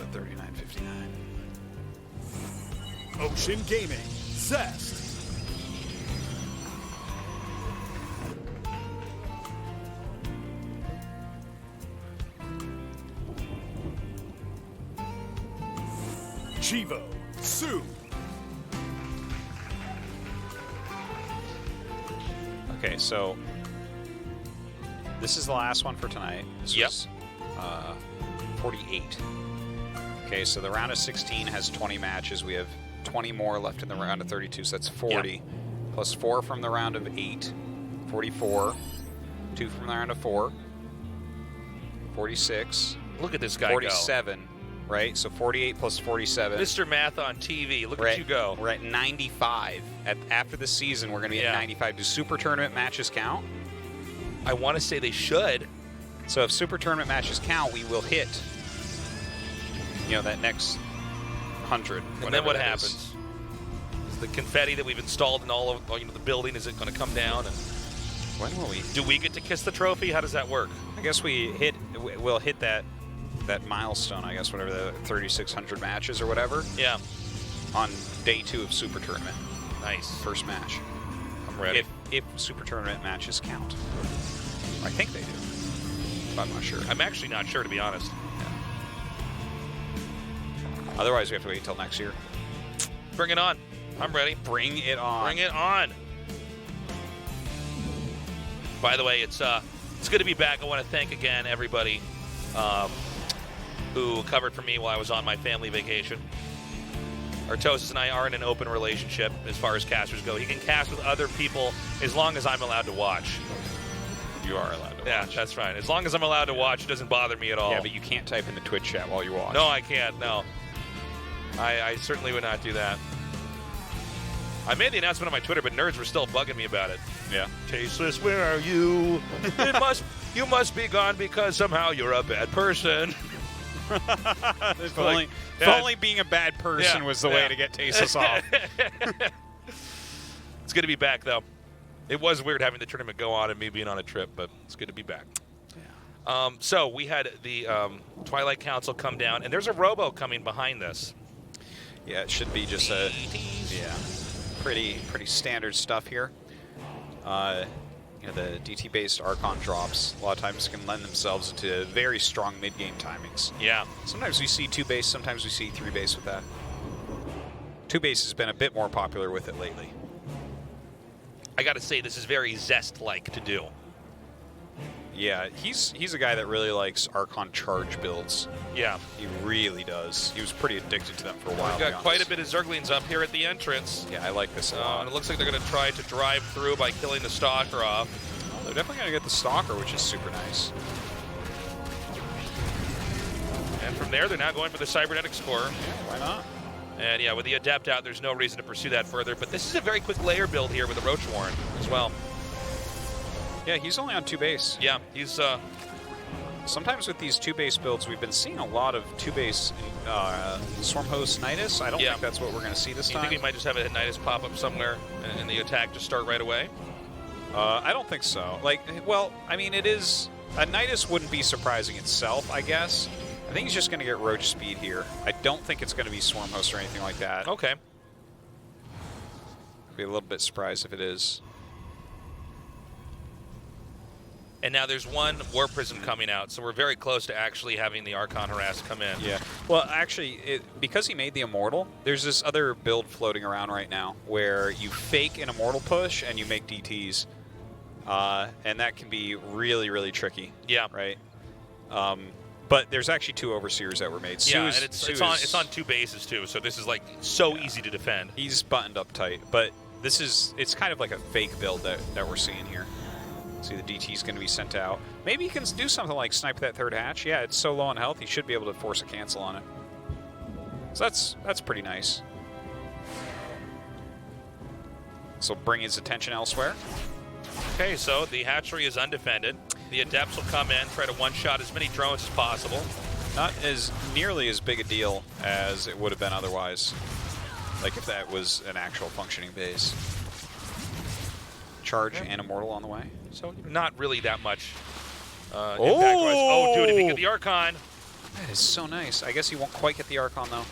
almost at 39.59. Ocean Gaming, Zest. Chivo, soO. Okay, so this is the last one for tonight. This was 48. Okay, so the round of 16 has 20 matches. We have 20 more left in the round of 32, so that's 40. Yep. Plus 4 from the round of 8, 44. 2 from the round of 4, 46. Look at this guy 47, right? So 48 plus 47. Mr. Math on TV. Look at you go. We're at 95. After the season, we're going to be at 95. Do super tournament matches count? I want to say they should. So if super tournament matches count, we will hit, that next 100. And then what happens? Is the confetti that we've installed in all of the building, is it going to come down? And when will we? Do we get to kiss the trophy? How does that work? I guess we'll hit that milestone, I guess, whatever, the 3,600 matches or whatever. Yeah. On day 2 of super tournament. Nice. First match. I'm ready. If super tournament matches count. I think they do. But I'm not sure. I'm actually not sure, to be honest. Yeah. Otherwise, we have to wait until next year. Bring it on. I'm ready. Bring it on. Bring it on. By the way, it's good to be back. I want to thank again everybody who covered for me while I was on my family vacation. Artosis and I are in an open relationship as far as casters go. He can cast with other people as long as I'm allowed to watch. You are allowed to watch. Yeah, that's right. As long as I'm allowed to watch, it doesn't bother me at all. Yeah, but you can't type in the Twitch chat while you watch. No, I can't. No. I certainly would not do that. I made the announcement on my Twitter, but nerds were still bugging me about it. Yeah. Tasteless, where are you? You must be gone because somehow you're a bad person. If only being a bad person was the way to get Tasteless off. It's good to be back, though. It was weird having the tournament go on and me being on a trip, but it's good to be back. Yeah. So we had the Twilight Council come down, and there's a robo coming behind this. Yeah, it should be just pretty standard stuff here. The DT-based Archon drops a lot of times can lend themselves to very strong mid-game timings. Yeah. Sometimes we see 2-base, sometimes we see 3-base with that. 2-base has been a bit more popular with it lately. I got to say, this is very Zest-like to do. Yeah, he's a guy that really likes Archon charge builds. Yeah. He really does. He was pretty addicted to them for a while. We've got quite a bit of Zerglings up here at the entrance. Yeah, I like this a lot. And it looks like they're going to try to drive through by killing the Stalker off. Oh, they're definitely going to get the Stalker, which is super nice. And from there, they're now going for the Cybernetic Score. Yeah, why not? And yeah, with the Adept out, there's no reason to pursue that further. But this is a very quick layer build here with the Roach Warren as well. Yeah, he's only on 2-base. Yeah, he's... Sometimes with these 2-base builds, we've been seeing a lot of 2-base Swarm Host Nidus. I don't think that's what we're going to see this time. You think we might just have a Nidus pop up somewhere and the attack just start right away? I don't think so. It is... A Nidus wouldn't be surprising itself, I guess. I think he's just going to get Roach speed here. I don't think it's going to be Swarm Host or anything like that. Okay. I'd be a little bit surprised if it is. And now there's one War Prism coming out, so we're very close to actually having the Archon Harass come in. Yeah. Well, actually, because he made the Immortal, there's this other build floating around right now where you fake an Immortal push and you make DTs. And that can be really, really tricky. Yeah. Right? But there's actually 2 Overseers that were made. Yeah, and it's on 2 bases, too, so this is, so easy to defend. He's buttoned up tight, but it's kind of like a fake build that we're seeing here. See, the DT's going to be sent out. Maybe he can do something like snipe that 3rd hatch. Yeah, it's so low on health, he should be able to force a cancel on it. So that's pretty nice. So bring his attention elsewhere. Okay, so the hatchery is undefended. The Adepts will come in, try to one-shot as many drones as possible. Not as nearly as big a deal as it would have been otherwise. Like if that was an actual functioning base. Charge and Immortal on the way. So not really that much impact-wise. Oh, dude, if you get the Archon. That is so nice. I guess he won't quite get the Archon, though.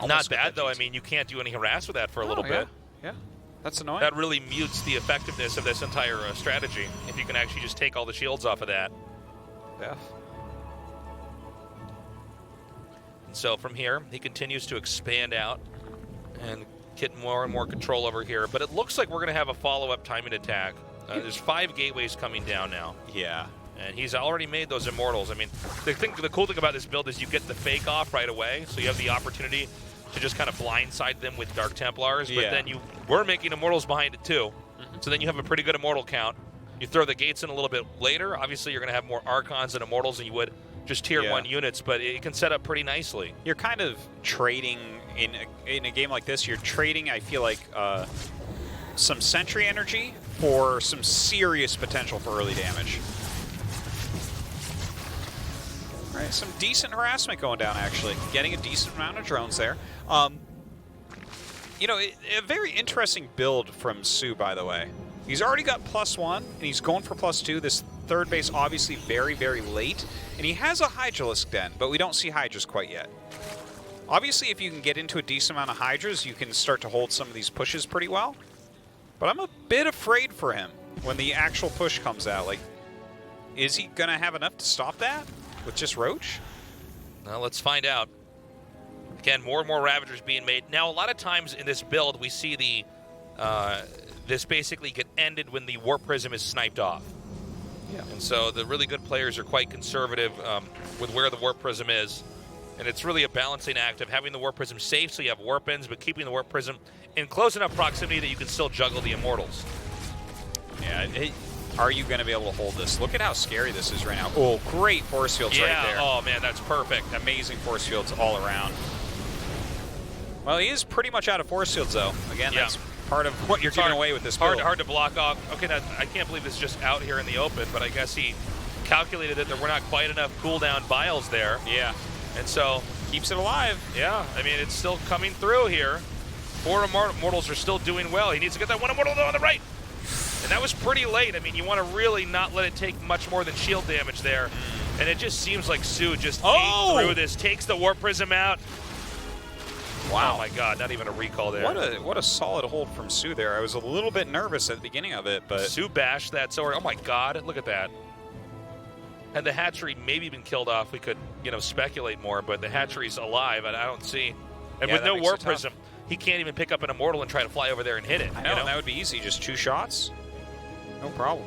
Not bad, though. I mean, you can't do any harass with that for a little bit. Yeah, that's annoying. That really mutes the effectiveness of this entire strategy, if you can actually just take all the shields off of that. Yeah. And so from here, he continues to expand out and get more and more control over here. But it looks like we're going to have a follow-up timing attack. There's 5 gateways coming down now. Yeah. And he's already made those immortals. I mean, the cool thing about this build is you get the fake off right away, so you have the opportunity to just kind of blindside them with Dark Templars, but then you were making immortals behind it too. So then you have a pretty good immortal count. You throw the gates in a little bit later. Obviously, you're going to have more Archons and immortals than you would just tier 1 units, but it can set up pretty nicely. You're kind of trading in a game like this. You're trading, I feel like, some sentry energy for some serious potential for early damage. All right, some decent harassment going down, actually. Getting a decent amount of drones there. You know, a very interesting build from soO, by the way. He's already got +1, and he's going for +2. This third base, obviously, very, very late. And he has a Hydralisk Den, but we don't see Hydras quite yet. Obviously, if you can get into a decent amount of Hydras, you can start to hold some of these pushes pretty well. But I'm a bit afraid for him when the actual push comes out. Like, is he going to have enough to stop that with just Roach? Well, let's find out. Again, more and more Ravagers being made. Now, a lot of times in this build, we see the this basically get ended when the Warp Prism is sniped off. Yeah. And so the really good players are quite conservative with where the Warp Prism is. And it's really a balancing act of having the Warp Prism safe so you have Warp Ends, but keeping the Warp Prism in close enough proximity that you can still juggle the Immortals. Yeah, are you going to be able to hold this? Look at how scary this is right now. Oh, great force fields right there. Oh, man, that's perfect. Amazing force fields all around. Well, he is pretty much out of force fields, though. Again, that's part of what you're giving away with this build. Hard to block off. Okay, now, I can't believe this is just out here in the open, but I guess he calculated that there were not quite enough cooldown vials there. Yeah. And so... keeps it alive. Yeah, I mean, it's still coming through here. 4 Immortals are still doing well. He needs to get that 1 Immortal on the right. And that was pretty late. I mean, you want to really not let it take much more than shield damage there. And it just seems like soO just ate through this, takes the Warp Prism out. Wow. Oh my God, not even a recall there. What a solid hold from soO there. I was a little bit nervous at the beginning of it, but... soO bashed that sword. Oh my God, look at that. Had the hatchery maybe been killed off, we could, you know, speculate more, but the hatchery's alive, and I don't see... And with no Warp Prism, he can't even pick up an Immortal and try to fly over there and hit it. I know, that would be easy. Just 2 shots. No problem.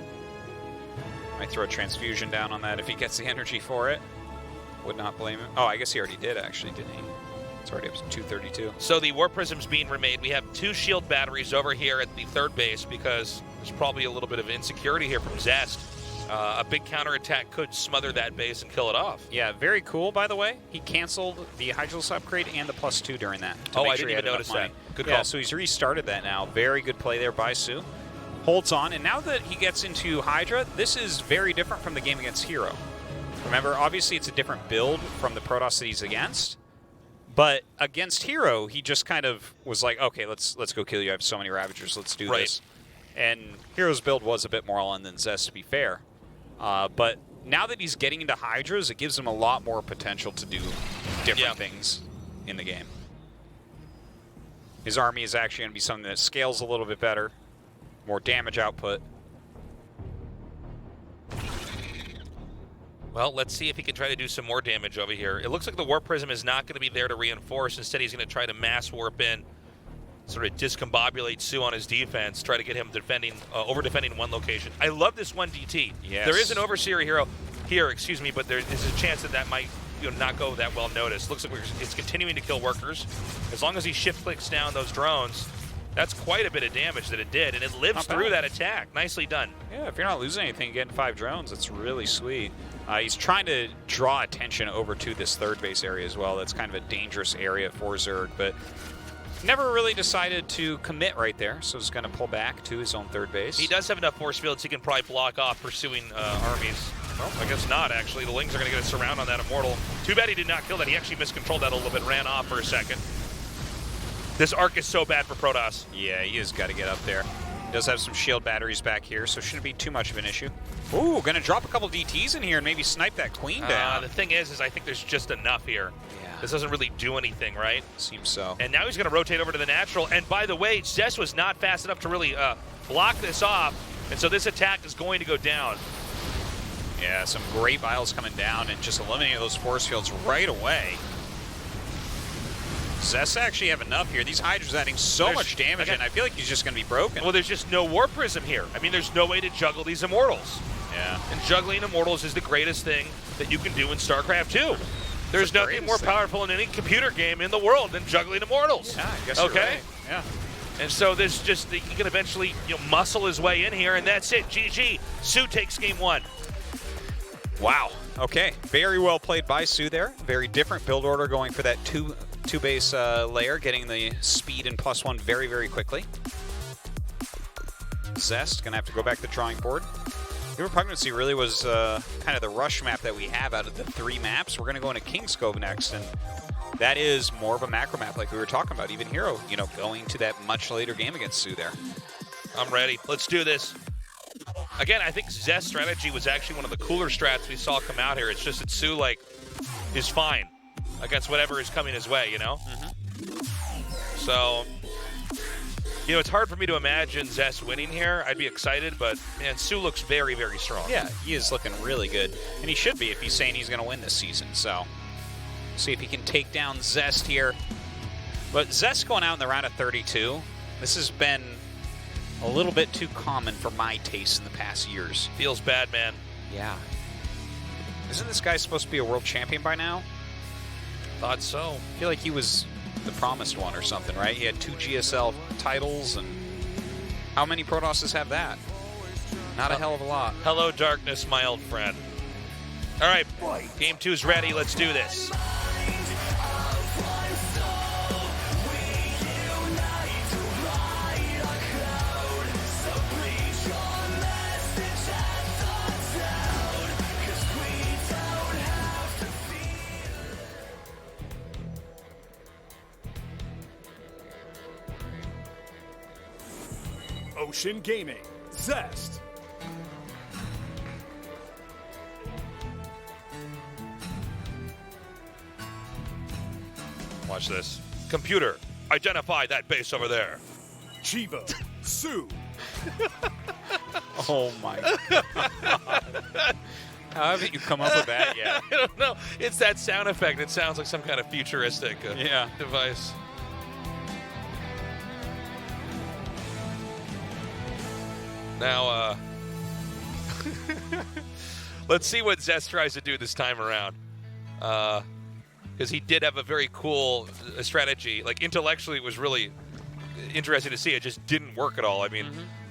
Might throw a transfusion down on that if he gets the energy for it. Would not blame him. Oh, I guess he already did, actually, didn't he? It's already up to 232. So the Warp Prism's being remade. We have 2 shield batteries over here at the third base because there's probably a little bit of insecurity here from Zest. A big counterattack could smother that base and kill it off. Yeah, very cool, by the way. He canceled the Hydralisk upgrade and the +2 during that. Oh, I didn't even notice that. Good call. Yeah, so he's restarted that now. Very good play there by soO. Holds on, and now that he gets into Hydra, this is very different from the game against Hero. Remember, obviously it's a different build from the Protoss that he's against, but against Hero, he just kind of was like, okay, let's go kill you. I have so many Ravagers, let's do this. And Hero's build was a bit more on than Zest, to be fair. But now that he's getting into Hydras, it gives him a lot more potential to do different things in the game. His army is actually going to be something that scales a little bit better, more damage output. Well, let's see if he can try to do some more damage over here. It looks like the Warp Prism is not going to be there to reinforce. Instead, he's going to try to mass warp in, sort of discombobulate soO on his defense, try to get him defending, over-defending one location. I love this 1 DT. Yes. There is an Overseer hero here, but there is a chance that might not go that well noticed. Looks like it's continuing to kill workers. As long as he shift-clicks down those drones, that's quite a bit of damage that it did, and it lives through that attack. Nicely done. Yeah, if you're not losing anything, getting 5 drones, that's really sweet. He's trying to draw attention over to this third base area as well. That's kind of a dangerous area for Zerg, but never really decided to commit right there, so he's going to pull back to his own third base. He does have enough force fields he can probably block off pursuing armies. Well, I guess not, actually. The Lings are going to get a surround on that Immortal. Too bad he did not kill that. He actually miscontrolled that a little bit, ran off for a second. This arc is so bad for Protoss. Yeah, he has got to get up there. Does have some shield batteries back here, so shouldn't be too much of an issue. Ooh, gonna drop a couple DTs in here and maybe snipe that queen down. The thing is I think there's just enough here. Yeah. This doesn't really do anything, right? Seems so. And now he's going to rotate over to the natural. And by the way, Zest was not fast enough to really block this off. And so this attack is going to go down. Yeah, some great vials coming down and just eliminating those force fields right away. Zest actually have enough here. These Hydras adding so much damage, and I feel like he's just going to be broken. Well, there's just no War Prism here. I mean, there's no way to juggle these Immortals. Yeah. And juggling Immortals is the greatest thing that you can do in StarCraft 2. There's nothing more powerful in any computer game in the world than juggling Immortals. Yeah, I guess you're right. Yeah. And so there's just, he can eventually muscle his way in here, and that's it. GG. soO takes game 1. Wow. Okay. Very well played by soO there. Very different build order, going for that two base layer, getting the speed and +1 very, very quickly. Zest gonna have to go back to the drawing board. The Repugnancy really was kind of the rush map that we have out of the 3 maps. We're gonna go into King's Cove next, and that is more of a macro map like we were talking about. Even Hero, going to that much later game against soO there. I'm ready. Let's do this. Again, I think Zest strategy was actually one of the cooler strats we saw come out here. It's just that soO, is fine against whatever is coming his way, So, it's hard for me to imagine Zest winning here. I'd be excited, but, man, soO looks very, very strong. Yeah, he is looking really good. And he should be if he's saying he's going to win this season. So, see if he can take down Zest here. But Zest going out in the round of 32, this has been a little bit too common for my taste in the past years. Feels bad, man. Yeah. Isn't this guy supposed to be a world champion by now? Thought so. I feel like he was the promised one or something, right? He had 2 GSL titles, and how many Protosses have that? Not a hell of a lot. Hello, darkness, my old friend. All right, game 2's ready. Let's do this. Ocean Gaming, Zest. Watch this. Computer, identify that base over there. Chivo, soO. Oh my God. How haven't you come up with that yet? I don't know. It's that sound effect. It sounds like some kind of futuristic device. Now, let's see what Zest tries to do this time around. Because he did have a very cool strategy. Intellectually, it was really interesting to see. It just didn't work at all. I mean,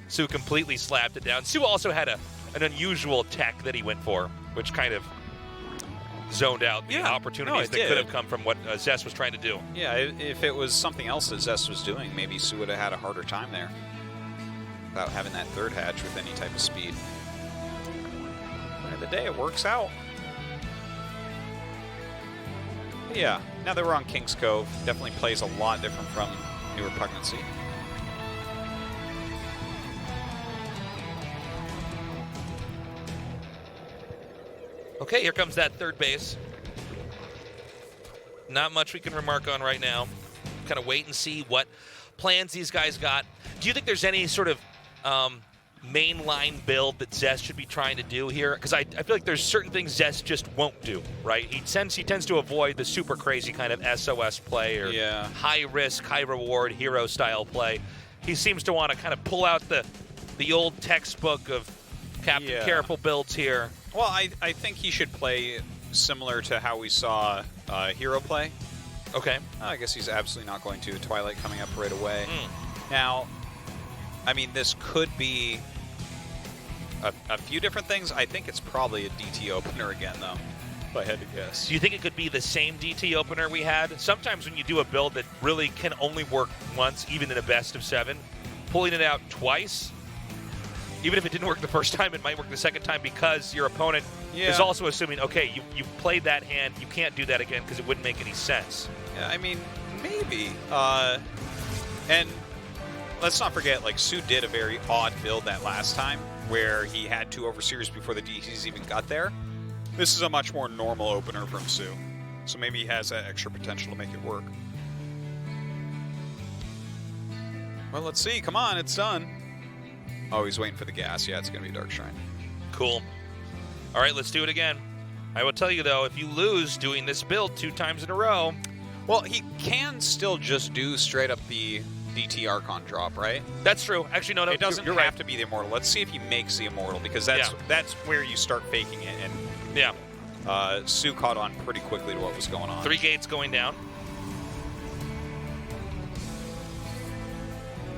soO completely slapped it down. soO also had an unusual tech that he went for, which kind of zoned out the opportunities that could have come from what Zest was trying to do. Yeah, if it was something else that Zest was doing, maybe soO would have had a harder time there without having that 3rd hatch with any type of speed. End of the day, it works out. But yeah, now that we're on King's Cove, definitely plays a lot different from New Repugnancy. Okay, here comes that 3rd base. Not much we can remark on right now. Kind of wait and see what plans these guys got. Do you think there's any sort of mainline build that Zest should be trying to do here? Because I feel like there's certain things Zest just won't do, right? He tends to avoid the super crazy kind of SOS play or high risk, high reward hero style play. He seems to want to kind of pull out the old textbook of Captain Careful builds here. Well, I think he should play similar to how we saw Hero play. Okay. I guess he's absolutely not going to. Twilight coming up right away. Now, I mean, this could be a few different things. I think it's probably a DT opener again, though, if I had to guess. Do you think it could be the same DT opener we had? Sometimes when you do a build that really can only work once, even in a best of 7, pulling it out twice, even if it didn't work the first time, it might work the second time because your opponent is also assuming, okay, you played that hand, you can't do that again because it wouldn't make any sense. Yeah, I mean, maybe. And let's not forget, like, soO did a very odd build that last time, where he had 2 overseers before the DTs even got there. This is a much more normal opener from soO. So maybe he has that extra potential to make it work. Well, let's see. Come on, it's done. Oh, he's waiting for the gas. Yeah, it's going to be Dark Shrine. Cool. All right, let's do it again. I will tell you, though, if you lose doing this build 2 times in a row... Well, he can still just do straight up the DT Archon drop, right? That's true. Actually, no, it doesn't you're have right. to be the Immortal. Let's see if he makes the Immortal, because that's where you start faking it. And yeah, soO caught on pretty quickly to what was going on. 3 gates going down.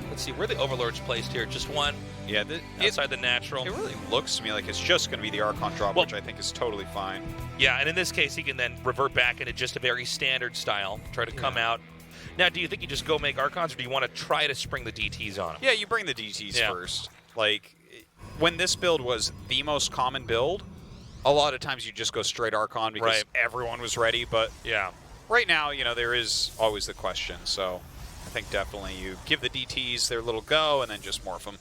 Let's see, where the Overlord's placed here. Just 1. Yeah, outside the natural. It really looks to me like it's just going to be the Archon drop, which I think is totally fine. Yeah, and in this case, he can then revert back into just a very standard style. Try to come out. Now, do you think you just go make Archons, or do you want to try to spring the DTs on him? Yeah, you bring the DTs first. Like, when this build was the most common build, a lot of times you just go straight Archon because everyone was ready. But yeah, right now, you know, there is always the question. So I think definitely you give the DTs their little go and then just morph them.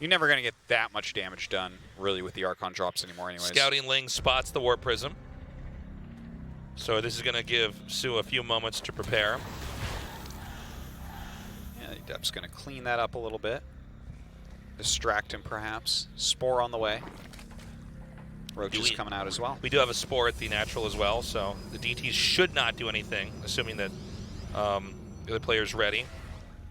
You're never going to get that much damage done, really, with the Archon drops anymore anyways. Scouting Ling spots the Warp Prism. So this is going to give soO a few moments to prepare. Yeah, Dep's going to clean that up a little bit. Distract him, perhaps. Spore on the way. Roach is coming out as well. We do have a Spore at the natural as well, so the DTs should not do anything, assuming that the other player's ready.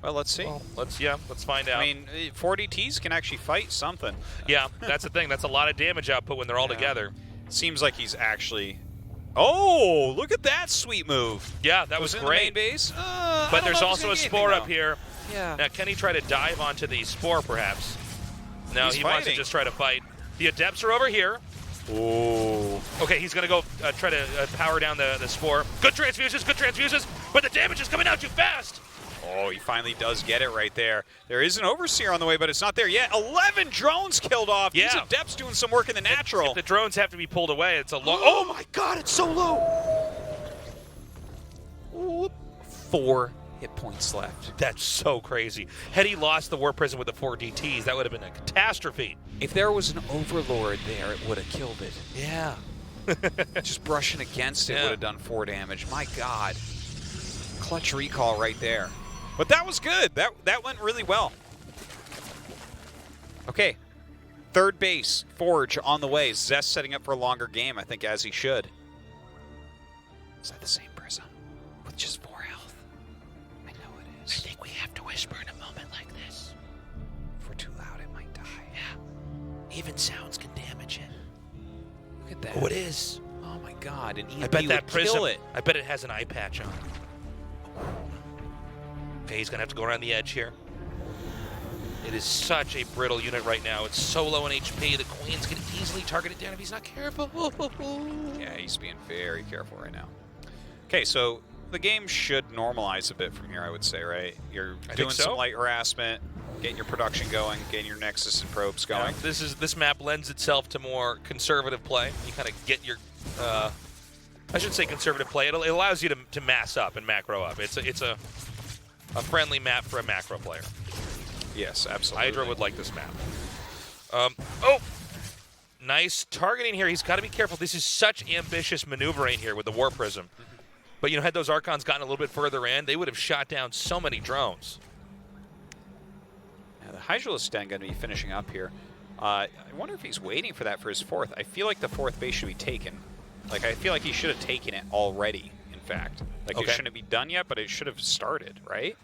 Well, let's see. Well, let's find out. I mean, 4 DTs can actually fight something. Yeah, that's the thing. That's a lot of damage output when they're all together. Seems like he's actually... Oh, look at that sweet move. Yeah, that was in great. The main base. But there's also a Spore up here. Yeah. Now, can he try to dive onto the Spore, perhaps? No, he wants to just try to fight. The Adepts are over here. Oh. Okay, he's going to go try to power down the Spore. Good transfuses, but the damage is coming out too fast. Oh, he finally does get it right there. There is an Overseer on the way, but it's not there yet. 11 drones killed off. Yeah. These Adepts doing some work in the natural. If the drones have to be pulled away, it's a long... Oh my god, it's so low. Ooh, 4 hit points left. That's so crazy. Had he lost the War Prison with the 4 DTs, that would have been a catastrophe. If there was an Overlord there, it would have killed it. Yeah. Just brushing against it would have done 4 damage. My god. Clutch recall right there. But that was good. That went really well. Okay. 3rd base, Forge on the way. Zest setting up for a longer game, I think, as he should. Is that the same prism? With just 4 health? I know it is. I think we have to whisper in a moment like this. If we're too loud, it might die. Yeah. Even sounds can damage it. Look at that. Oh, it is. Oh my god, an EMP I bet that would prism, kill it. I bet it has an eye patch on. Okay, he's going to have to go around the edge here. It is such a brittle unit right now. It's so low in HP. The Queen's going to easily target it down if he's not careful. Yeah, he's being very careful right now. Okay, so the game should normalize a bit from here, I would say, right? You're doing some light harassment, getting your production going, getting your Nexus and probes going. Yeah, this map lends itself to more conservative play. You kind of get your... I shouldn't say conservative play. It allows you to mass up and macro up. It's a friendly map for a macro player. Yes, absolutely. Hydra would like this map. Oh! Nice targeting here. He's got to be careful. This is such ambitious maneuvering here with the War Prism. But, you know, had those Archons gotten a little bit further in, they would have shot down so many drones. Now, the Hydralisk Den going to be finishing up here. I wonder if he's waiting for that for his 4th. I feel like the 4th base should be taken. Like, I feel like he should have taken it already, in fact. Like, it shouldn't be done yet, but it should have started, right?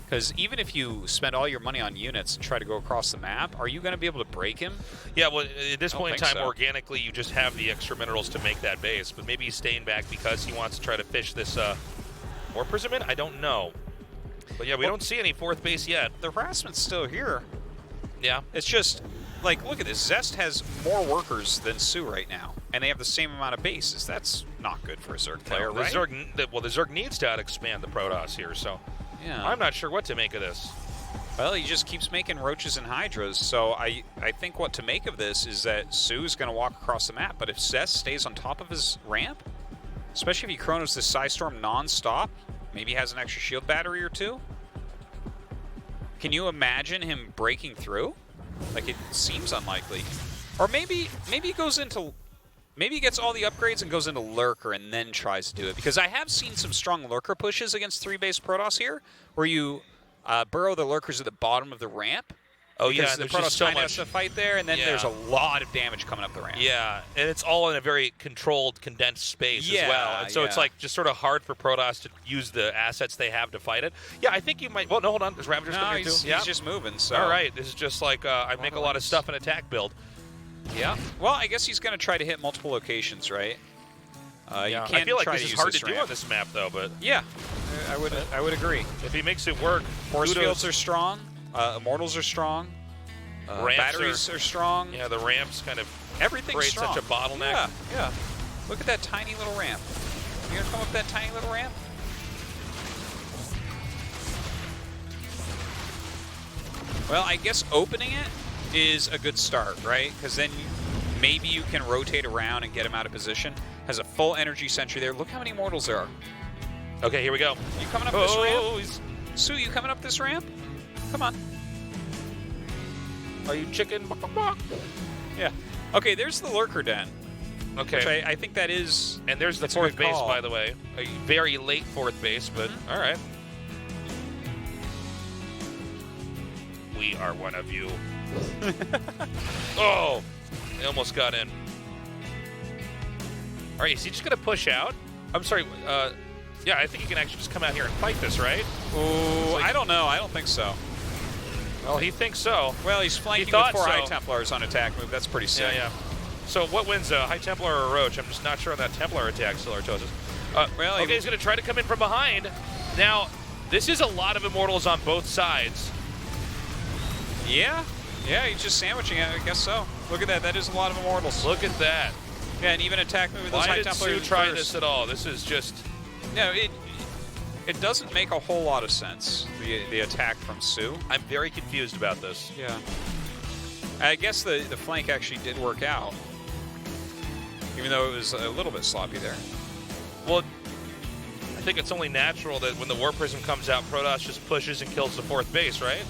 Because even if you spend all your money on units and try to go across the map, are you going to be able to break him? Yeah, well, at this point in time, so. Organically, you just have the extra minerals to make that base. But maybe he's staying back because he wants to try to fish this War Prism in? I don't know. But yeah, we don't see any 4th base yet. The harassment's still here. Yeah. It's just, like, look at this. Zest has more workers than soO right now, and they have the same amount of bases. That's not good for a Zerg player, right? The Zerg needs to out-expand the Protoss here, so yeah. I'm not sure what to make of this. Well, he just keeps making Roaches and Hydras, so I think what to make of this is that soO's going to walk across the map, but if Zest stays on top of his ramp, especially if he Chronos this Psystorm non-stop, maybe has an extra shield battery or 2, Can you imagine him breaking through? Like, it seems unlikely. Or maybe he goes into... Maybe he gets all the upgrades and goes into Lurker and then tries to do it. Because I have seen some strong Lurker pushes against 3-base Protoss here, where you burrow the Lurkers at the bottom of the ramp. Oh, yeah, because the Protoss kind of has to fight there, and then there's a lot of damage coming up the ramp. Yeah, and it's all in a very controlled, condensed space as well. And so it's like just sort of hard for Protoss to use the assets they have to fight it. Yeah, I think you might... Well, no, hold on. There's Ravagers coming here, too. He's just moving, so... All right, this is just like I make a lot of stuff in attack build. Yeah. Well, I guess he's going to try to hit multiple locations, right? Yeah. I feel like this is hard to do on this map, though, but... Yeah, I would agree. If he makes it work... Force fields are strong. Immortals are strong. Batteries are strong. Yeah, the ramps kind of everything's create strong. such a bottleneck. Yeah, yeah. Look at that tiny little ramp. You gonna come up that tiny little ramp? Well, I guess opening it is a good start, right? Because then maybe you can rotate around and get him out of position. Has a full energy sentry there. Look how many mortals there are. Okay, here we go. You coming up this ramp? soO, you coming up this ramp? Come on. Are you chicken? Yeah. Okay, there's the Lurker Den. Okay. Which I think that is... And there's the fourth base, by the way. A very late fourth base, but all right. We are one of you. Oh! They almost got in. All right, is he just going to push out? I'm sorry. Yeah, I think he can actually just come out here and fight this, right? Ooh, I don't know. I don't think so. Well, he thinks so. Well, he's flanking with 4 High Templars on attack move. That's pretty sick. Yeah, yeah. So what wins, High Templar or a Roach? I'm just not sure on that Templar attack, Solartosis. Well, okay, he's going to try to come in from behind. Now, this is a lot of Immortals on both sides. Yeah. Yeah, he's just sandwiching it. I guess so. Look at that. That is a lot of Immortals. Look at that. Yeah, and even attack move with those High Templars. Why did soO try this at all? This is just... No, it doesn't make a whole lot of sense, the attack from soO. I'm very confused about this. Yeah. I guess the flank actually did work out, even though it was a little bit sloppy there. Well, I think it's only natural that when the War Prism comes out, Protoss just pushes and kills the fourth base, right?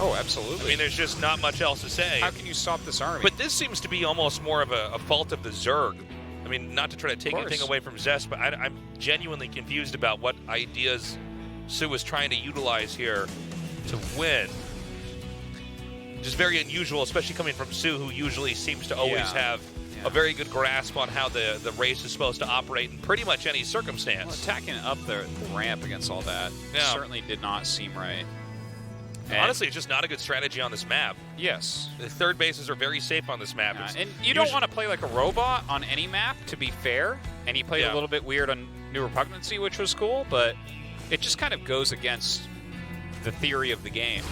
Oh, absolutely. I mean, there's just not much else to say. How can you stop this army? But this seems to be almost more of a fault of the Zerg. I mean, not to try to take anything away from Zest, but I'm genuinely confused about what ideas soO is trying to utilize here to win. Just very unusual, especially coming from soO, who usually seems to always have a very good grasp on how the race is supposed to operate in pretty much any circumstance. Well, attacking up the ramp against all that certainly did not seem right. And honestly, it's just not a good strategy on this map. Yes. The third bases are very safe on this map. And you don't want to play like a robot on any map, to be fair. And he played a little bit weird on New Repugnancy, which was cool, but it just kind of goes against the theory of the game.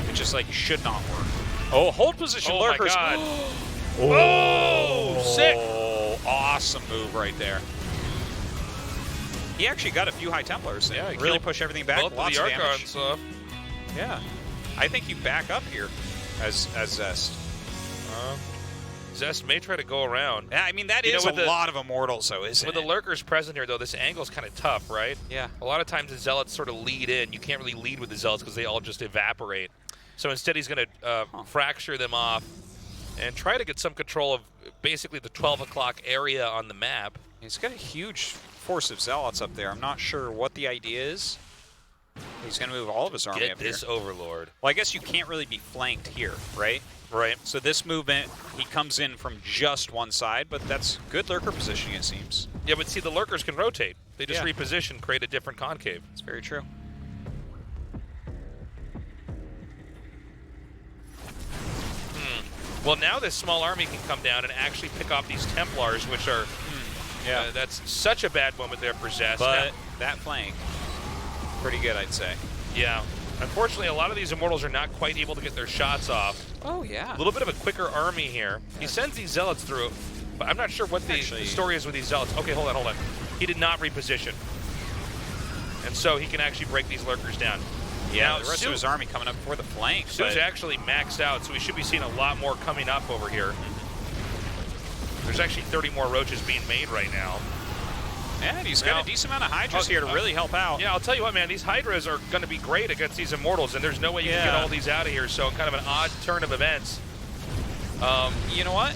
It's just like, should not work. Oh, hold position Lurkers. My God. Oh, sick. Awesome move right there. He actually got a few High Templars. Yeah, really push everything back. Both Lots of of the damage. Archons stuff. Yeah. I think you back up here as Zest. Zest may try to go around. Yeah, I mean, that is a lot of Immortals, though, isn't it? With the Lurkers present here, though, this angle's kind of tough, right? Yeah. A lot of times the Zealots sort of lead in. You can't really lead with the Zealots because they all just evaporate. So instead he's going to fracture them off and try to get some control of basically the 12 o'clock area on the map. He's got a huge force of Zealots up there. I'm not sure what the idea is. He's going to move all of his army up here. Get this Overlord. Well, I guess you can't really be flanked here, right? Right. So this movement, he comes in from just one side, but that's good Lurker positioning, it seems. Yeah, but see, the Lurkers can rotate. They just reposition, create a different concave. It's very true. Well, now this small army can come down and actually pick off these Templars, which are... that's such a bad moment there for Zest. But that flank, pretty good, I'd say. Yeah. Unfortunately, a lot of these Immortals are not quite able to get their shots off. Oh, yeah. A little bit of a quicker army here. He sends these Zealots through, but I'm not sure what the story is with these Zealots. Okay, hold on. He did not reposition. And so he can actually break these Lurkers down. Yeah, now, the rest of his army coming up for the flank. soO's actually maxed out, so we should be seeing a lot more coming up over here. There's actually 30 more Roaches being made right now. And he's got a decent amount of Hydras here to really help out. Yeah, I'll tell you what, man. These Hydras are going to be great against these Immortals, and there's no way you can get all these out of here. So kind of an odd turn of events. You know what?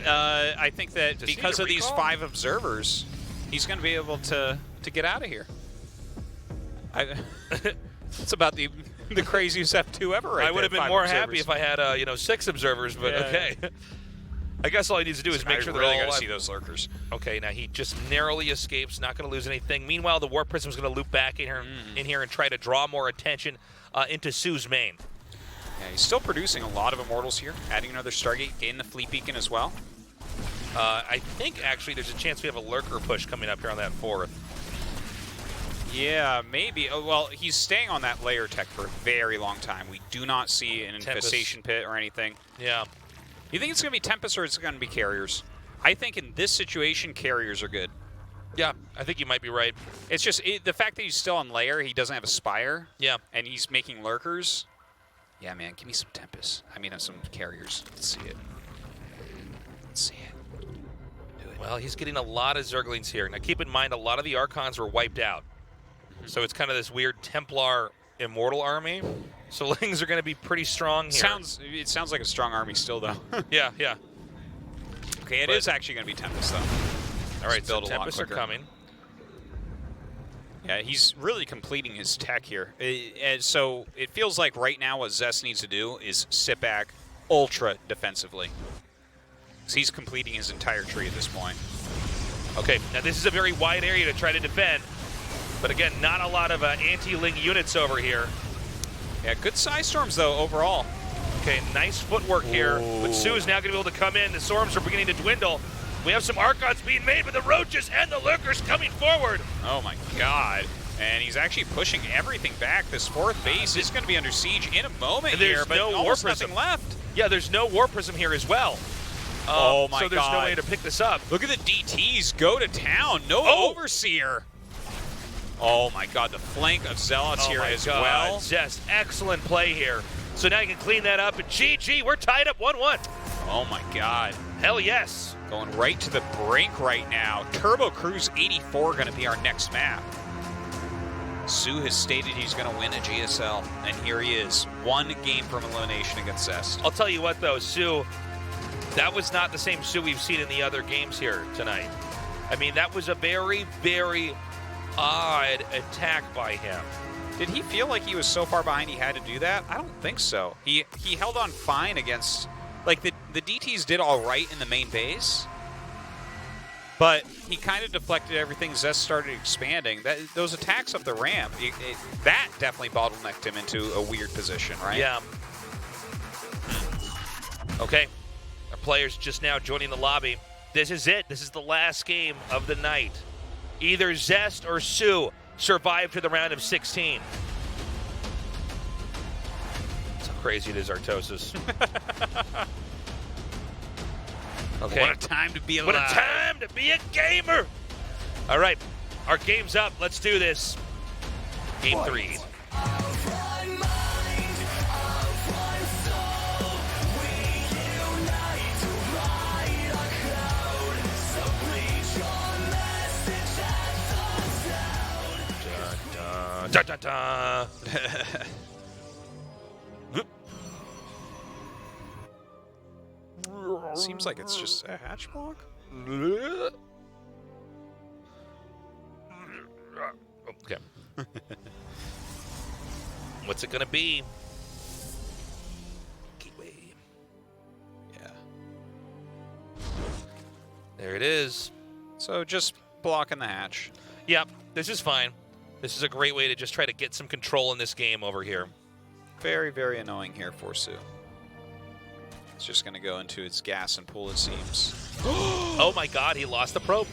I think that because of these 5 observers, he's going to be able to get out of here. It's about the craziest F2 ever. Right, I would have been more happy if I had 6 observers, but okay. I guess all he needs to do is make sure they're all alive. See those lurkers. Okay, now he just narrowly escapes, not going to lose anything. Meanwhile, the Warp Prism is going to loop back in here and try to draw more attention into soO's main. Yeah, he's still producing a lot of Immortals here, adding another Stargate, getting the Fleet Beacon as well. I think, actually, there's a chance we have a Lurker push coming up here on that 4th. Yeah, maybe. Oh, well, he's staying on that layer tech for a very long time. We do not see an infestation pit or anything. Yeah. You think it's going to be Tempest or is it going to be Carriers? I think in this situation, Carriers are good. Yeah, I think you might be right. It's just the fact that he's still on layer, he doesn't have a Spire. Yeah. And he's making Lurkers. Yeah, man, give me some Tempest. I mean, some Carriers. Let's see it. Let's see it. Do it. Well, he's getting a lot of Zerglings here. Now, keep in mind, a lot of the Archons were wiped out. So it's kind of this weird Templar Immortal army. So things are going to be pretty strong here. It sounds like a strong army still, though. Yeah. Okay, it is actually going to be Tempest, though. All right, so Tempests are coming. Yeah, he's really completing his tech here. So it feels like right now what Zest needs to do is sit back ultra defensively. So he's completing his entire tree at this point. Okay, now this is a very wide area to try to defend. But again, not a lot of anti-Ling units over here. Yeah, good size storms, though, overall. Okay, nice footwork here. But soO is now going to be able to come in. The storms are beginning to dwindle. We have some Archons being made, but the Roaches and the Lurkers coming forward. Oh, my God. And he's actually pushing everything back. This 4th base is going to be under siege in a moment here, but no almost War Prism nothing left. Yeah, there's no War Prism here as well. Oh, my God. So there's no way to pick this up. Look at the DTs go to town. No Overseer. Oh, my God. The flank of Zealots here as well. Zest, excellent play here. So now you can clean that up. And GG, we're tied up 1-1. Oh, my God. Hell yes. Going right to the brink right now. Turbo Cruise 84 going to be our next map. soO has stated he's going to win a GSL, and here he is. 1 game from elimination against Zest. I'll tell you what, though, soO, that was not the same soO we've seen in the other games here tonight. I mean, that was a very, very odd attack by him. Did he feel like he was so far behind he had to do that? I don't think so. He held on fine against, like, the DTs did all right in the main base, but he kind of deflected everything. Zest started expanding. Those attacks up the ramp, that definitely bottlenecked him into a weird position, right? Yeah. Okay, our players just now joining the lobby. This is it. This is the last game of the night. Either Zest or soO survive to the round of 16. That's how crazy it is, Artosis. Okay. What a time to be alive. What a time to be a gamer. All right, our game's up. Let's do this. Game 3. Da, da, da. Seems like it's just a hatch block. Okay. What's it gonna be? Gateway. Yeah. There it is. So just blocking the hatch. Yep, this is fine. This is a great way to just try to get some control in this game over here. Very, very annoying here for soO. It's just going to go into its gas and pull, it seems. Oh my God, he lost the probe.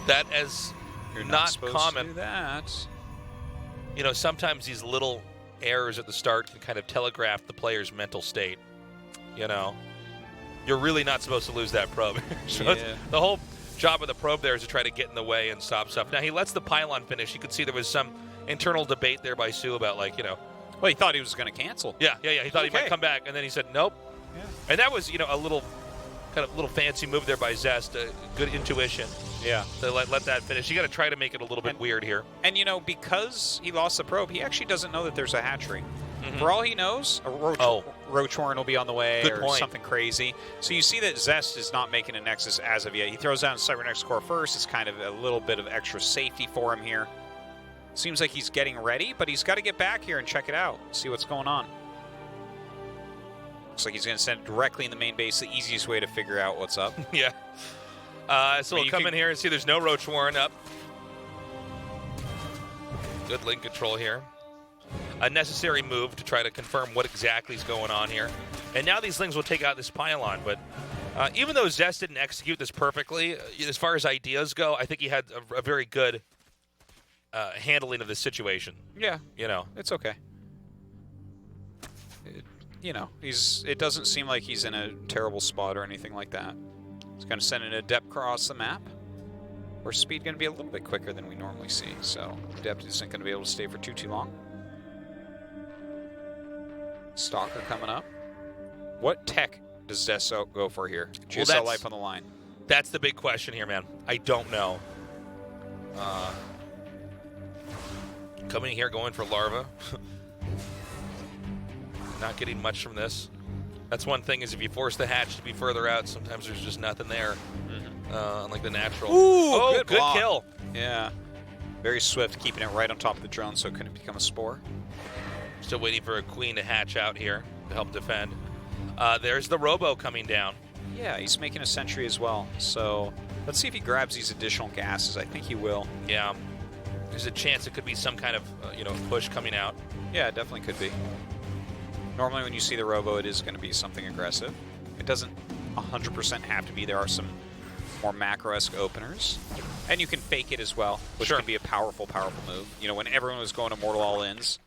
That is You're not supposed common. to do that. You know, sometimes these little errors at the start can kind of telegraph the player's mental state. You know, you're really not supposed to lose that probe. So Yeah. the whole job of the probe there is to try to get in the way and stop stuff. Now, he lets the pylon finish. You could see there was some internal debate there by soO about, like, you know. Well, he thought he was going to cancel. Yeah. He thought he might come back, and then he said, nope. Yeah. And that was, you know, a little Kind of little fancy move there by Zest. Good intuition. Yeah. To let that finish. You got to try to make it a little bit weird here. And, you know, because he lost the probe, he actually doesn't know that there's a hatchery. For all he knows, a roach horn will be on the way something crazy. So you see that Zest is not making a Nexus as of yet. He throws down Cybernetics Core first. It's kind of a little bit of extra safety for him here. Seems like he's getting ready, but he's got to get back here and check it out, see what's going on. Looks like he's going to send it directly in the main base, the easiest way to figure out what's up. Yeah. So we'll come in here and see there's no roach horn up. Good link control here. A necessary move to try to confirm what exactly is going on here. And now these things will take out this pylon, but even though Zest didn't execute this perfectly, as far as ideas go, I think he had a very good handling of the situation. Yeah. You know. It's okay. You know, it doesn't seem like he's in a terrible spot or anything like that. He's going to send an Adept across the map. Where speed going to be a little bit quicker than we normally see, so Adept isn't going to be able to stay for too long. Stalker coming up. What tech does Zest go for here? GSL life on the line. That's the big question here, man. I don't know. Coming here, going for Larva. Not getting much from this. That's one thing, is if you force the hatch to be further out, sometimes there's just nothing there. Unlike the natural. Ooh, good kill. Yeah. Very swift, keeping it right on top of the drone so it couldn't become a spore. Still waiting for a queen to hatch out here to help defend. There's the Robo coming down. Yeah, he's making a sentry as well. So let's see if he grabs these additional gases. I think he will. Yeah. There's a chance it could be some kind of push coming out. Yeah, it definitely could be. Normally when you see the Robo, it is going to be something aggressive. It doesn't 100% have to be. There are some more macro-esque openers. And you can fake it as well, which can be a powerful, powerful move. You know, when everyone was going to Mortal All-Ins,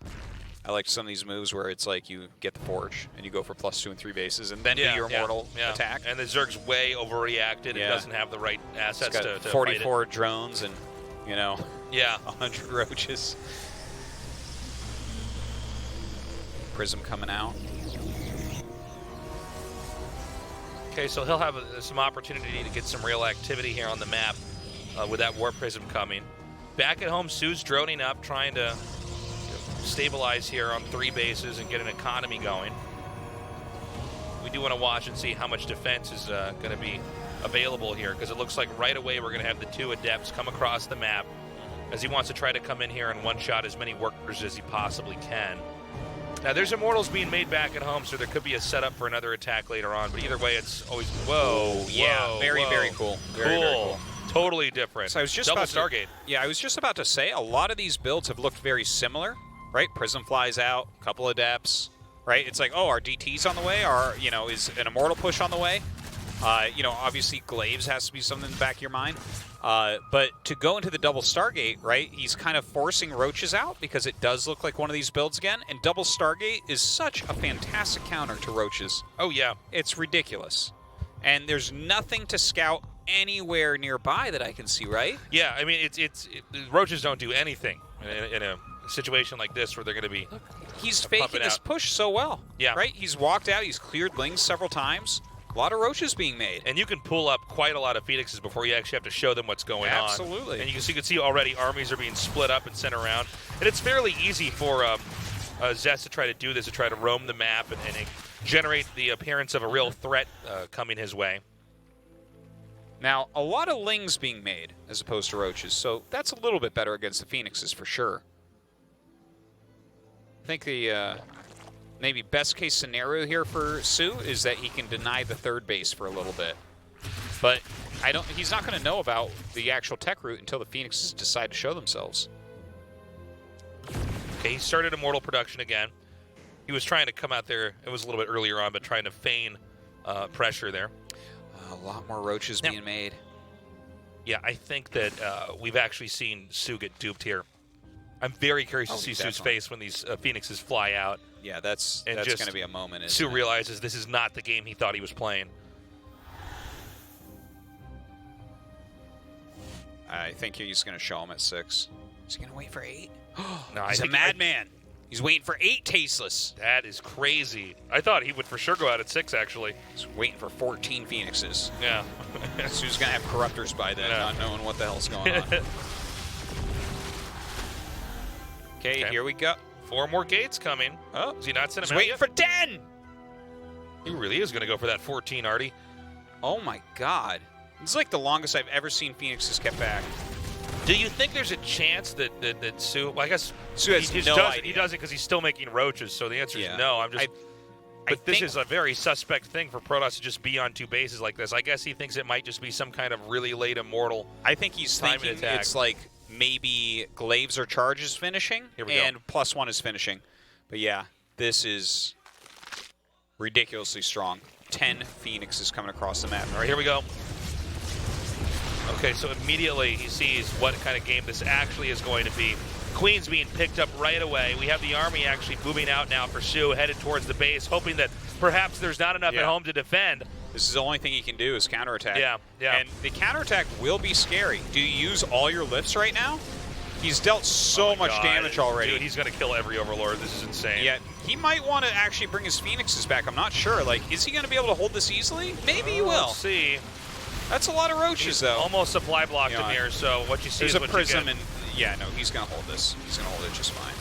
I liked some of these moves where it's like you get the Forge and you go for +2 and 3 bases and then do your Mortal attack. And the Zerg's way overreacted. It doesn't have the right assets it's got to 44 fight it. drones and, 100 roaches. Prism coming out. Okay, so he'll have some opportunity to get some real activity here on the map with that Warp Prism coming. Back at home, soO's droning up, trying to stabilize here on 3 bases and get an economy going. We do want to watch and see how much defense is going to be available here, because it looks like right away we're going to have the 2 Adepts come across the map as he wants to try to come in here and one-shot as many workers as he possibly can. Now, there's Immortals being made back at home, so there could be a setup for another attack later on, but either way, it's always... Whoa, very cool. Very cool. Totally different. So I was just Double about Stargate. I was just about to say, a lot of these builds have looked very similar, right? Prism flies out, a couple Adepts, right? It's like, oh, our DT's on the way, or, is an Immortal push on the way? Obviously, Glaives has to be something in the back of your mind. But to go into the Double Stargate, right, he's kind of forcing Roaches out because it does look like one of these builds again. And Double Stargate is such a fantastic counter to Roaches. Oh, yeah. It's ridiculous. And there's nothing to scout anywhere nearby that I can see, right? Yeah, I mean, Roaches don't do anything in a situation like this where they're going to be He's faking this push so well. Yeah. Right? He's walked out. He's cleared Lings several times. A lot of Roaches being made. And you can pull up quite a lot of Phoenixes before you actually have to show them what's going on. Absolutely. And you can see already armies are being split up and sent around. And it's fairly easy for Zest to try to do this, to try to roam the map and generate the appearance of a real threat coming his way. Now, a lot of Lings being made as opposed to Roaches, so that's a little bit better against the Phoenixes for sure. I think the maybe best case scenario here for soO is that he can deny the 3rd base for a little bit. But he's not going to know about the actual tech route until the Phoenixes decide to show themselves. Okay, he started Immortal production again. He was trying to come out there, it was a little bit earlier on, but trying to feign pressure there. A lot more Roaches being made. Yeah, I think that we've actually seen soO get duped here. I'm very curious to see soO's face when these Phoenixes fly out. Yeah, that's going to be a moment. soO realizes this is not the game he thought he was playing. I think he's going to show him at 6. Is he going to wait for 8? No, He's a madman. He's waiting for 8 tasteless. That is crazy. I thought he would for sure go out at 6, actually. He's waiting for 14 Phoenixes. Yeah. Su's going to have Corruptors by then, not knowing what the hell's going on. Okay, here we go. 4 more gates coming. Oh, is he not sent he's him out waiting yet? for 10! He really is going to go for that 14, Artie. Oh my god. This is like the longest I've ever seen Phoenixes kept back. Do you think there's a chance that soO? Well, I guess soO has he no idea. He does it because he's still making roaches. So the answer is no. But this is a very suspect thing for Protoss to just be on 2 bases like this. I guess he thinks it might just be some kind of really late immortal. I think he's thinking it's like maybe Glaives or Charges finishing, and +1 is finishing. But yeah, this is ridiculously strong. 10 Phoenixes coming across the map. All right, here we go. Okay, so immediately he sees what kind of game this actually is going to be. Queen's being picked up right away. We have the army actually moving out now for soO, headed towards the base, hoping that perhaps there's not enough at home to defend. This is the only thing he can do is counterattack. Yeah. And the counterattack will be scary. Do you use all your lifts right now? He's dealt so much damage already. Dude, he's going to kill every Overlord. This is insane. Yeah, he might want to actually bring his Phoenixes back. I'm not sure. Like, is he going to be able to hold this easily? Maybe he will. We'll see. That's a lot of roaches, though. Almost supply blocked in here, so what you see is what you get. There's a prism, and yeah, no, he's going to hold this. He's going to hold it just fine.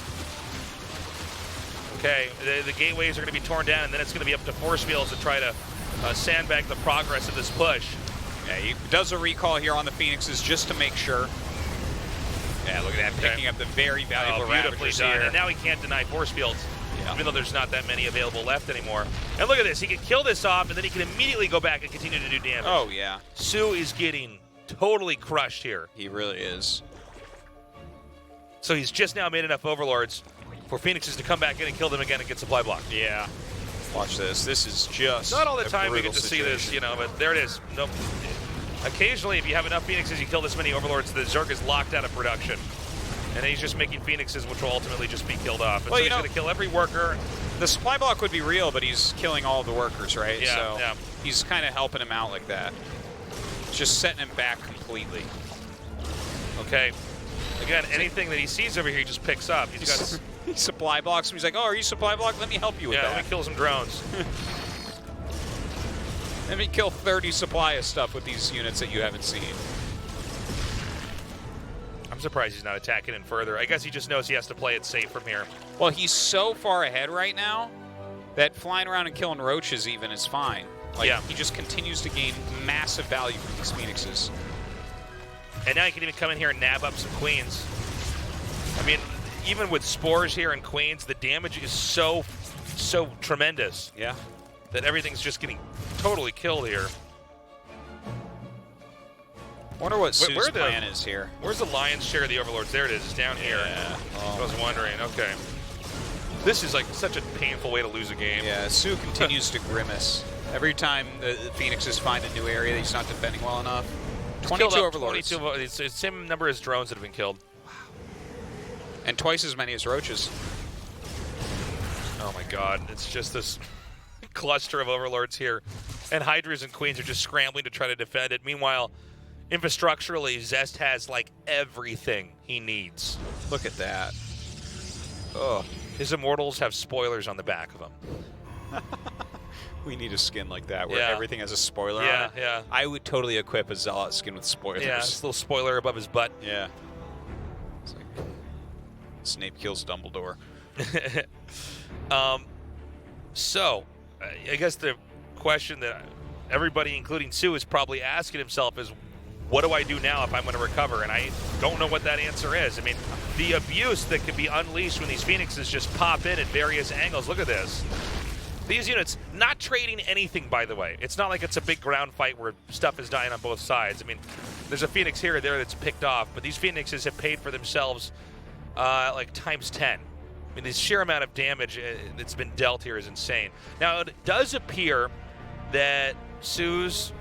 Okay, the gateways are going to be torn down, and then it's going to be up to force fields to try to sandbag the progress of this push. Yeah, he does a recall here on the Phoenixes just to make sure. Yeah, look at that, picking up the very valuable beautifully done. here. And now he can't deny force fields, yeah. even though there's not that many available left anymore. And look at this, he can kill this off, and then he can immediately go back and continue to do damage. Oh, yeah. soO is getting totally crushed here. He really is. So he's just now made enough Overlords for Phoenixes to come back in and kill them again and get supply blocked. Yeah. Watch this. This is just not all the time we get to situation. see this, you know, but there it is. Nope. Occasionally, if you have enough Phoenixes, you kill this many Overlords, the Zerg is locked out of production. And then he's just making Phoenixes, which will ultimately just be killed off. And well, so he's going to kill every worker. The supply block would be real, but he's killing all the workers, right? Yeah, so yeah. He's kind of helping him out like that. Just setting him back completely. Okay. Again, anything that he sees over here, he just picks up. He's got he supply blocks him. He's like, oh, are you supply block? Let me help you with that. Let me kill some drones. Let me kill 30 supply of stuff with these units that you haven't seen. I'm surprised he's not attacking in further. I guess he just knows he has to play it safe from here. Well, he's so far ahead right now that flying around and killing roaches even is fine. Like, he just continues to gain massive value from these Phoenixes. And now he can even come in here and nab up some Queens. I mean, even with Spores here and Queens, the damage is so tremendous. Yeah. That everything's just getting totally killed here. Wonder what soO's plan is here. Where's the lion's share of the Overlords? There it is. It's down here. Oh, I was wondering. Okay. This is like such a painful way to lose a game. Yeah, soO continues to grimace. Every time the Phoenixes find a new area that he's not defending well enough. 22 Overlords. 22, it's the same number as drones that have been killed. Wow. And twice as many as roaches. Oh my god. It's just this cluster of Overlords here. And Hydras and Queens are just scrambling to try to defend it. Meanwhile, infrastructurally, Zest has like everything he needs. Look at that. Oh, his Immortals have spoilers on the back of them. We need a skin like that where everything has a spoiler on it. Yeah. I would totally equip a Zealot skin with spoilers. Yeah, this little spoiler above his butt. Yeah. It's like Snape kills Dumbledore. So, I guess the question that everybody, including soO, is probably asking himself is, what do I do now if I'm going to recover? And I don't know what that answer is. I mean, the abuse that can be unleashed when these Phoenixes just pop in at various angles. Look at this. These units, not trading anything, by the way. It's not like it's a big ground fight where stuff is dying on both sides. I mean, there's a Phoenix here or there that's picked off, but these Phoenixes have paid for themselves like times 10. I mean, the sheer amount of damage that's been dealt here is insane. Now, it does appear that soO's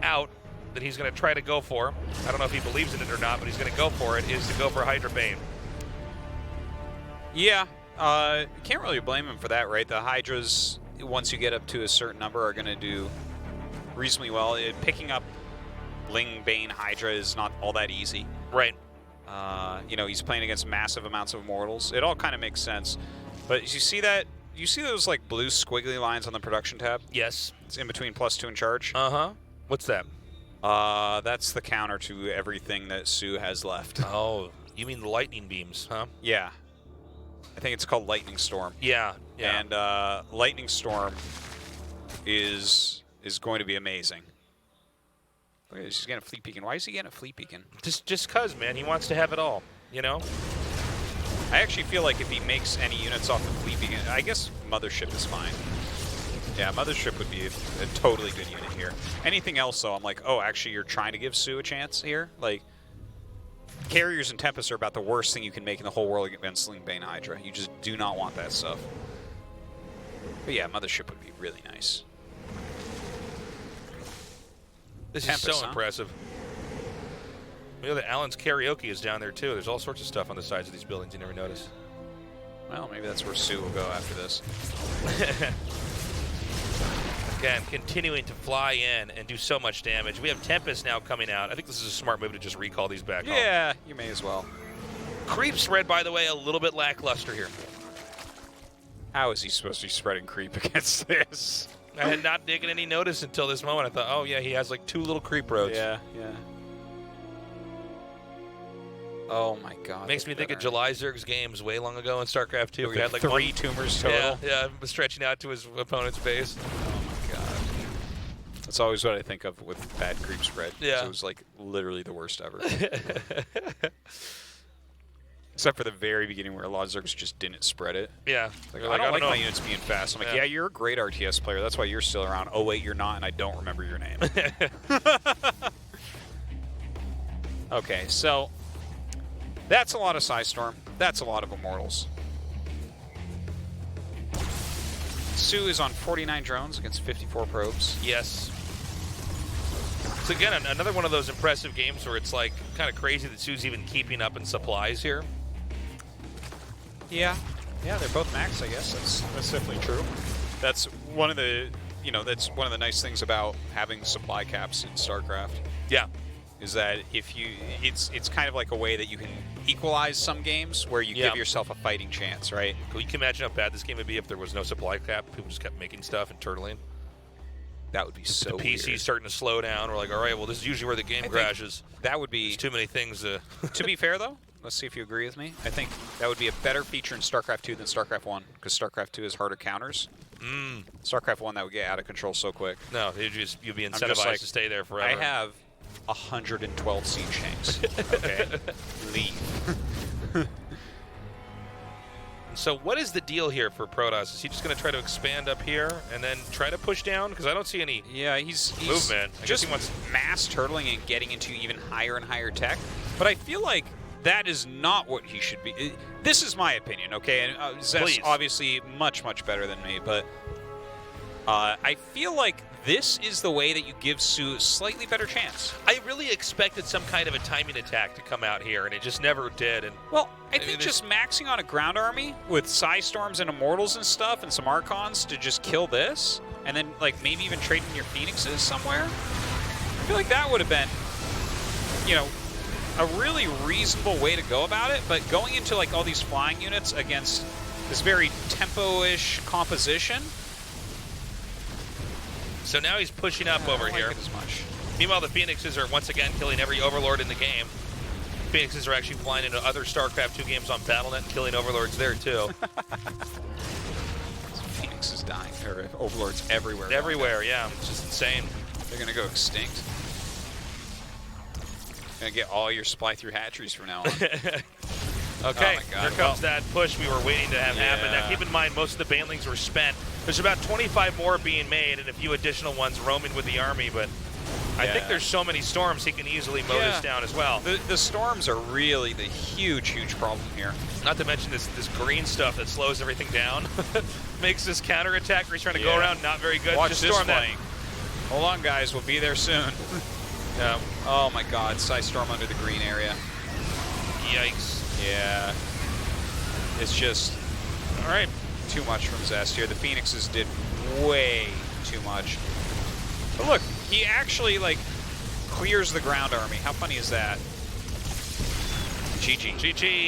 out that he's going to try to go for. I don't know if he believes in it or not, but he's going to go for it, is to go for Hydra Bane. Yeah. Can't really blame him for that, right? The Hydras, once you get up to a certain number, are going to do reasonably well. Picking up Ling, Bane, Hydra is not all that easy. Right. You know, he's playing against massive amounts of immortals. It all kind of makes sense. But you see that? You see those like blue squiggly lines on the production tab? Yes. It's in between +2 and charge. Uh-huh. What's that? That's the counter to everything that soO has left. Oh, you mean the lightning beams, huh? Yeah. I think it's called Lightning Storm. Yeah. Yeah. And Lightning Storm is going to be amazing. Look at this, he's getting a fleet beacon. Why is he getting a fleet beacon? Just cause, man, he wants to have it all, you know? I actually feel like if he makes any units off the fleet beacon, I guess Mothership is fine. Yeah, Mothership would be a totally good unit here. Anything else, though, I'm like, oh, actually, you're trying to give soO a chance here? Like, Carriers and Tempest are about the worst thing you can make in the whole world against Slingbane Hydra. You just do not want that stuff. But yeah, Mothership would be really nice. This Tempest, is so impressive. You know that Alan's Karaoke is down there, too. There's all sorts of stuff on the sides of these buildings you never notice. Well, maybe that's where soO will go after this. Again, continuing to fly in and do so much damage. We have Tempest now coming out. I think this is a smart move to just recall these back home. Yeah, you may as well. Creep spread, by the way, a little bit lackluster here. How is he supposed to be spreading creep against this? I had not taken any notice until this moment. I thought, oh, yeah, he has like 2 little creep roads. Yeah, yeah. Oh my God. Makes me think of July Zerg's games way long ago in StarCraft 2. Where he had like 3 tumors total. Yeah, stretching out to his opponent's base. Oh my God. That's always what I think of with bad creep spread. Yeah. It was like literally the worst ever. Except for the very beginning where a lot of Zergs just didn't spread it. Yeah. Like, I don't like my units being fast. I'm like, yeah, you're a great RTS player. That's why you're still around. Oh, wait, you're not, and I don't remember your name. Okay, so that's a lot of Psystorm. That's a lot of Immortals. soO is on 49 drones against 54 probes. Yes. So again, another one of those impressive games where it's like kind of crazy that soO's even keeping up in supplies here. Yeah, they're both max, I guess. That's definitely true. That's one of the, that's one of the nice things about having supply caps in StarCraft. Yeah. Is that if you, it's kind of like a way that you can equalize some games where you give yourself a fighting chance, right? Well, you can imagine how bad this game would be if there was no supply cap. People just kept making stuff and turtling. That would be so The PC's weird. starting to slow down. We're like, all right, well, this is usually where the game crashes. That would be... There's too many things to... To be fair, though, let's see if you agree with me. I think that would be a better feature in StarCraft 2 than StarCraft 1, because StarCraft 2 has harder counters. StarCraft 1, that would get out of control so quick. No, you'd be incentivized to stay there forever. I have 112 siege tanks. Okay? Leave. So what is the deal here for Protoss? Is he just going to try to expand up here and then try to push down? Because I don't see any he's movement. I guess just he wants mass turtling and getting into even higher and higher tech. But I feel like that is not what he should be. This is my opinion, okay? And Zest obviously much, much better than me. But I feel like this is the way that you give soO a slightly better chance. I really expected some kind of a timing attack to come out here, and it just never did. And well, I think just maxing on a ground army with Psystorms and Immortals and stuff and some Archons to just kill this, and then like maybe even trading your Phoenixes somewhere, I feel like that would have been, a really reasonable way to go about it. But going into like all these flying units against this very tempo-ish composition. So now he's pushing up over here. I don't like it as much. Meanwhile, the Phoenixes are once again killing every Overlord in the game. Phoenixes are actually flying into other StarCraft 2 games on Battle.net and killing Overlords there, too. Phoenix is dying. Or Overlords everywhere. Everywhere, yeah. It's just insane. They're going to go extinct. Going to get all your supply through hatcheries from now on. Okay, oh my God. Here comes that push we were waiting to have happen. Now, keep in mind, most of the banelings were spent. There's about 25 more being made and a few additional ones roaming with the army, but I think there's so many storms he can easily mow this down as well. The storms are really the huge, huge problem here. Not to mention this green stuff that slows everything down. Makes this counterattack where he's trying to go around not very good. Watch Just this storm flank. Hold on, guys. We'll be there soon. Yeah. Oh, my God. Psystorm under the green area. Yikes. Yeah. It's just... All right. Too much from Zest here. The Phoenixes did way too much. But look, he actually, clears the ground army. How funny is that? GG. GG.